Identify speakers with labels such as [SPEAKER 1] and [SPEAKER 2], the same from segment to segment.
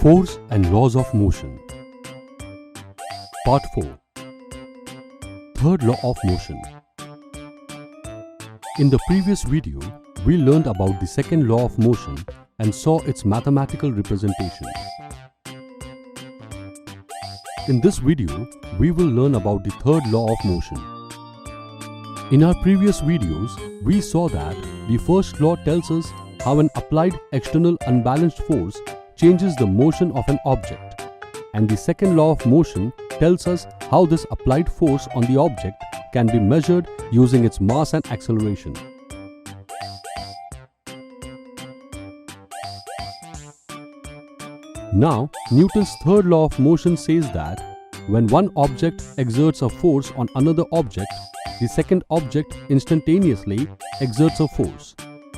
[SPEAKER 1] Force and Laws of Motion. Part 4. Third Law of Motion. In the previous video, we learned about the second law of motion and saw its mathematical representation. In this video, we will learn about the third law of motion. In our previous videos, we saw that the first law tells us how an applied external unbalanced force changes the motion of an object, and the second law of motion tells us how this applied force on the object can be measured using its mass and acceleration. Now, Newton's third law of motion says that when one object exerts a force on another object, the second object instantaneously exerts a force,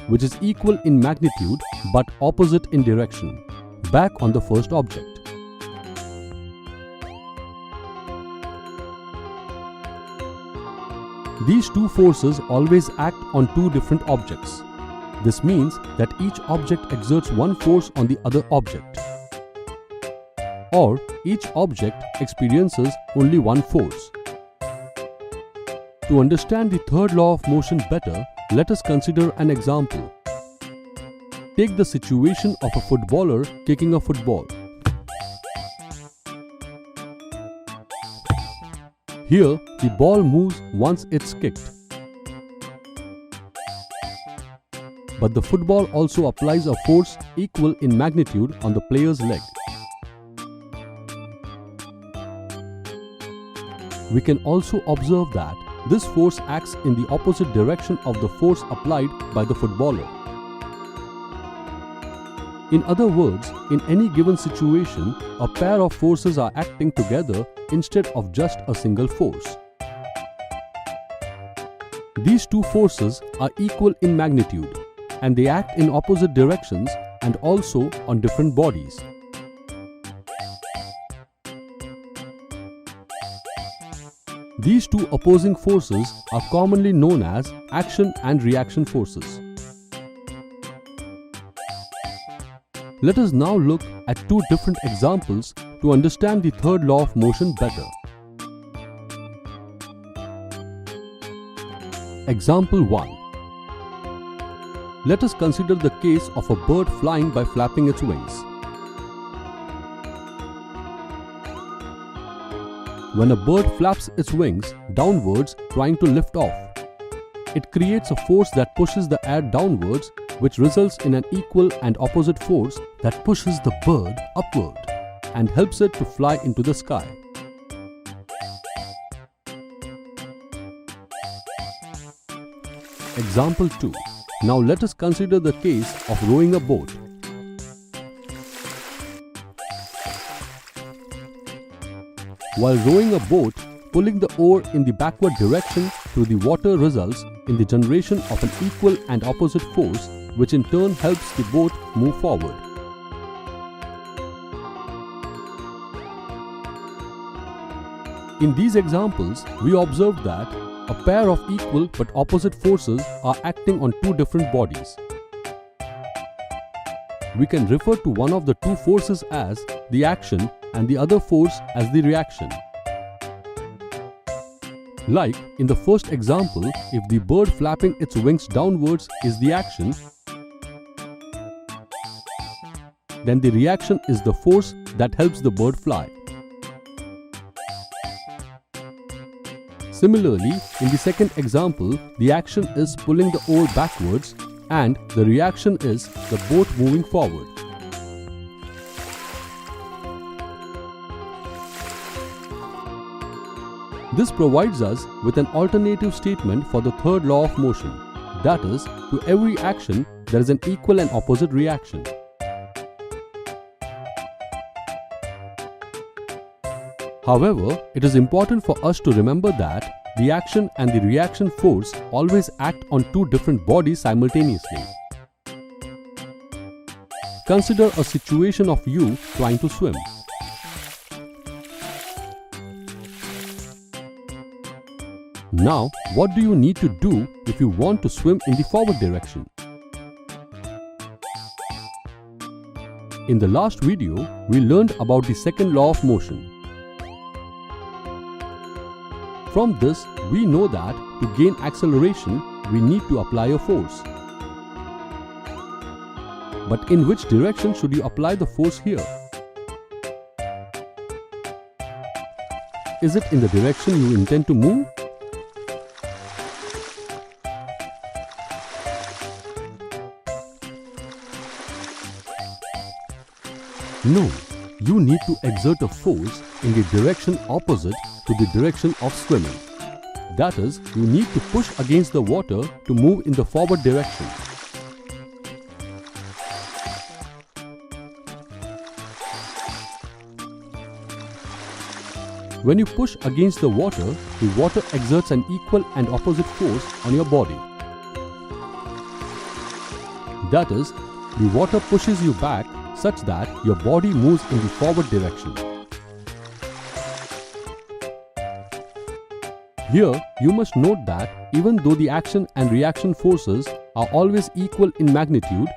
[SPEAKER 1] which is equal in magnitude but opposite in direction, back on the first object. These two forces always act on two different objects. This means that each object exerts one force on the other object, or each object experiences only one force. To understand the third law of motion better, let us consider an example. Take the situation of a footballer kicking a football. Here, the ball moves once it's kicked. But the football also applies a force equal in magnitude on the player's leg. We can also observe that this force acts in the opposite direction of the force applied by the footballer. In other words, in any given situation, a pair of forces are acting together instead of just a single force. These two forces are equal in magnitude, and they act in opposite directions and also on different bodies. These two opposing forces are commonly known as action and reaction forces. Let us now look at two different examples to understand the third law of motion better. Example 1. Let us consider the case of a bird flying by flapping its wings. When a bird flaps its wings downwards trying to lift off, it creates a force that pushes the air downwards, which results in an equal and opposite force that pushes the bird upward and helps it to fly into the sky. Example 2. Now let us consider the case of rowing a boat. While rowing a boat, pulling the oar in the backward direction through the water results in the generation of an equal and opposite force, which in turn helps the boat move forward. In these examples, we observed that a pair of equal but opposite forces are acting on two different bodies. We can refer to one of the two forces as the action and the other force as the reaction. Like in the first example, if the bird flapping its wings downwards is the action, then the reaction is the force that helps the bird fly. Similarly, in the second example, the action is pulling the oar backwards and the reaction is the boat moving forward. This provides us with an alternative statement for the third law of motion. That is, to every action, there is an equal and opposite reaction. However, it is important for us to remember that the action and the reaction force always act on two different bodies simultaneously. Consider a situation of you trying to swim. Now, what do you need to do if you want to swim in the forward direction? In the last video, we learned about the second law of motion. From this, we know that to gain acceleration, we need to apply a force. But in which direction should you apply the force here? Is it in the direction you intend to move? No, you need to exert a force in the direction opposite to the direction of swimming. That is, you need to push against the water to move in the forward direction. When you push against the water exerts an equal and opposite force on your body. That is, the water pushes you back such that your body moves in the forward direction. Here, you must note that even though the action and reaction forces are always equal in magnitude,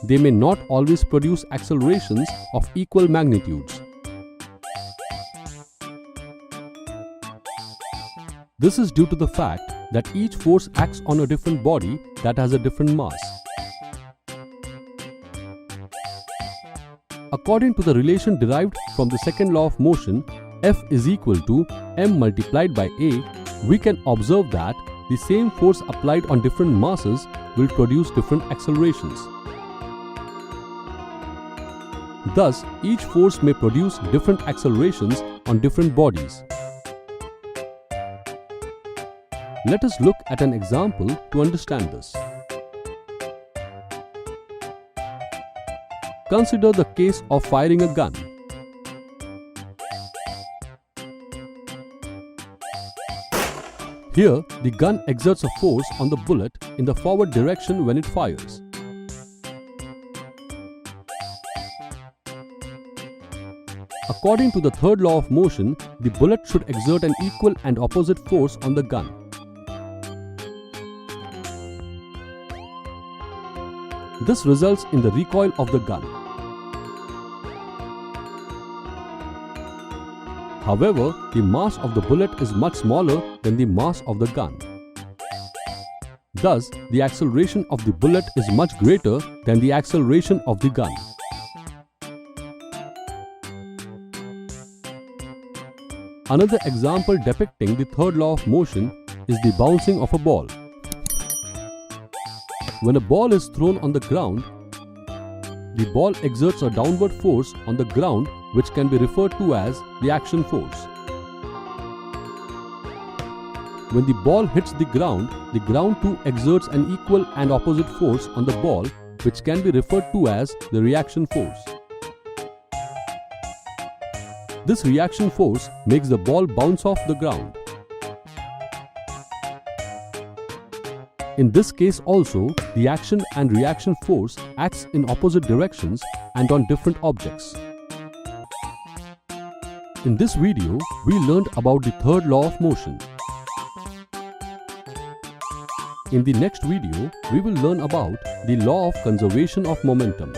[SPEAKER 1] they may not always produce accelerations of equal magnitudes. This is due to the fact that each force acts on a different body that has a different mass. According to the relation derived from the second law of motion, F is equal to m multiplied by a, we can observe that the same force applied on different masses will produce different accelerations. Thus, each force may produce different accelerations on different bodies. Let us look at an example to understand this. Consider the case of firing a gun. Here, the gun exerts a force on the bullet in the forward direction when it fires. According to the third law of motion, the bullet should exert an equal and opposite force on the gun. This results in the recoil of the gun. However, the mass of the bullet is much smaller than the mass of the gun. Thus, the acceleration of the bullet is much greater than the acceleration of the gun. Another example depicting the third law of motion is the bouncing of a ball. When a ball is thrown on the ground, the ball exerts a downward force on the ground which can be referred to as the action force. When the ball hits the ground too exerts an equal and opposite force on the ball which can be referred to as the reaction force. This reaction force makes the ball bounce off the ground. In this case also, the action and reaction force acts in opposite directions and on different objects. In this video, we learned about the third law of motion. In the next video, we will learn about the law of conservation of momentum.